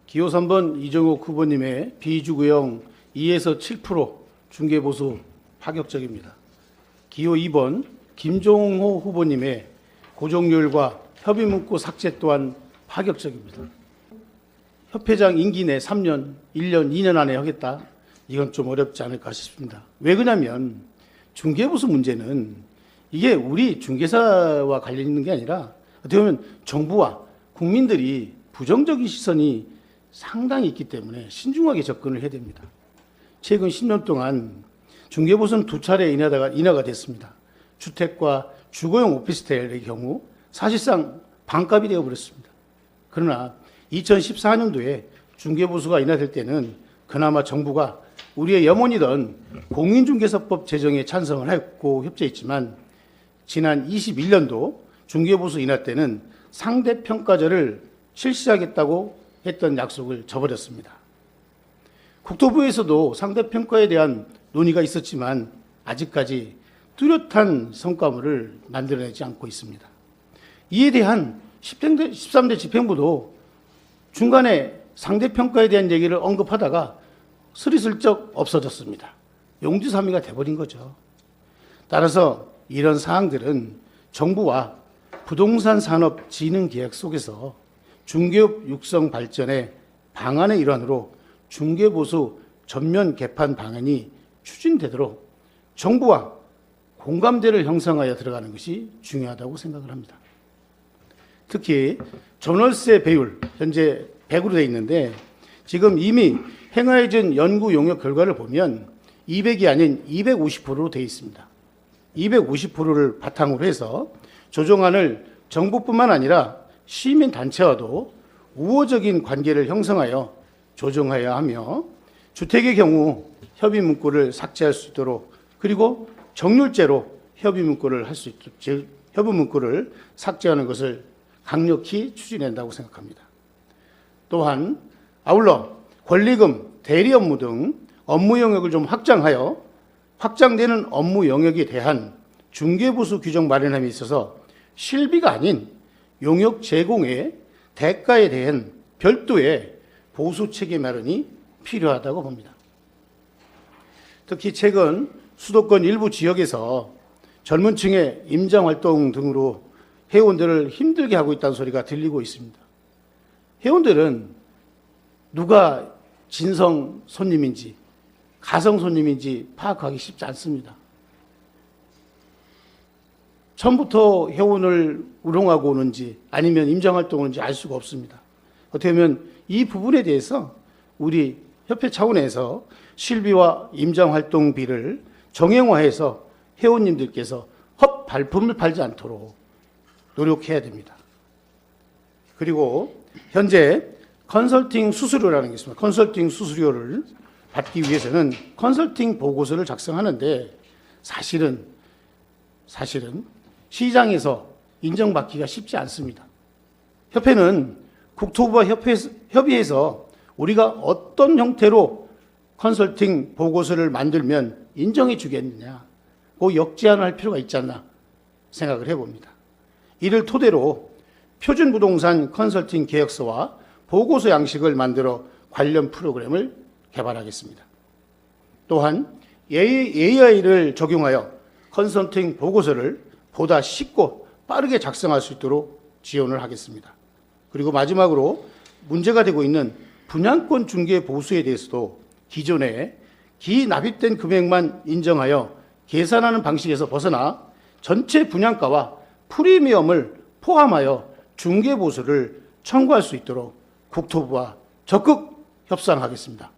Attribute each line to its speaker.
Speaker 1: 기호 3번 이정욱 후보님의 비주구형 2에서 7% 중개보수 파격적입니다. 기호 2번 김종호 후보님의 고정률과 협의문구 삭제 또한 파격적입니다. 협회장 임기 내 3년, 1년, 2년 안에 하겠다. 이건 좀 어렵지 않을까 싶습니다. 왜 그러냐면 중개보수 문제는 이게 우리 중개사와 관련 있는 게 아니라 어떻게 보면 정부와 국민들이 부정적인 시선이 상당히 있기 때문에 신중하게 접근을 해야 됩니다. 최근 10년 동안 중개보수는 2차례 인하가 됐습니다. 주택과 주거용 오피스텔의 경우 사실상 반값이 되어버렸습니다. 그러나 2014년도에 중개보수가 인하될 때는 그나마 정부가 우리의 염원이던 공인중개사법 제정에 찬성을 했고 협조했지만 지난 21년도 중개보수 인하 때는 상대평가제를 실시하겠다고 했던 약속을 저버렸습니다. 국토부에서도 상대평가에 대한 논의가 있었지만 아직까지 뚜렷한 성과물을 만들어내지 않고 있습니다. 이에 대한 13대 집행부도 중간에 상대평가에 대한 얘기를 언급하다가 스리슬쩍 없어졌습니다. 용두사미가 돼버린 거죠. 따라서 이런 사항들은 정부와 부동산 산업 진흥 계획 속에서 중개업 육성 발전의 방안의 일환으로 중개보수 전면 개판 방안이 추진되도록 정부와 공감대를 형성하여 들어가는 것이 중요하다고 생각을 합니다. 특히 전월세 배율 현재 100으로 되어 있는데 지금 이미 행하여진 연구 용역 결과를 보면 200이 아닌 250%로 되어 있습니다. 250%를 바탕으로 해서 조정안을 정부뿐만 아니라 시민단체와도 우호적인 관계를 형성하여 조정해야 하며 주택의 경우 협의 문구를 삭제할 수 있도록 그리고 정률제로 협의 문구를 할 수 있도록 협의 문구를 삭제하는 것을 강력히 추진한다고 생각합니다. 또한 아울러 권리금, 대리 업무 등 업무 영역을 좀 확장하여 확장되는 업무 영역에 대한 중개보수 규정 마련함에 있어서 실비가 아닌 용역 제공의 대가에 대한 별도의 보수 체계 마련이 필요하다고 봅니다. 특히 최근 수도권 일부 지역에서 젊은 층의 임장활동 등으로 회원들을 힘들게 하고 있다는 소리가 들리고 있습니다. 회원들은 누가 진성 손님인지 가성 손님인지 파악하기 쉽지 않습니다. 처음부터 회원을 우롱하고 오는지 아니면 임장활동을 오는지 알 수가 없습니다. 어떻게 보면 이 부분에 대해서 우리 협회 차원에서 실비와 임장활동비를 정형화해서 회원님들께서 헛발품을 팔지 않도록 노력해야 됩니다. 그리고 현재 컨설팅 수수료라는 게 있습니다. 컨설팅 수수료를 받기 위해서는 컨설팅 보고서를 작성하는데 사실은 시장에서 인정받기가 쉽지 않습니다. 협회는 국토부와 협의해서 우리가 어떤 형태로 컨설팅 보고서를 만들면 인정해 주겠느냐, 그 역제안할 필요가 있지 않나 생각을 해봅니다. 이를 토대로 표준부동산 컨설팅 계획서와 보고서 양식을 만들어 관련 프로그램을 개발하겠습니다. 또한 AI를 적용하여 컨설팅 보고서를 보다 쉽고 빠르게 작성할 수 있도록 지원을 하겠습니다. 그리고 마지막으로 문제가 되고 있는 분양권 중개 보수에 대해서도 기존에 기납입된 금액만 인정하여 계산하는 방식에서 벗어나 전체 분양가와 프리미엄을 포함하여 중개 보수를 청구할 수 있도록 국토부와 적극 협상하겠습니다.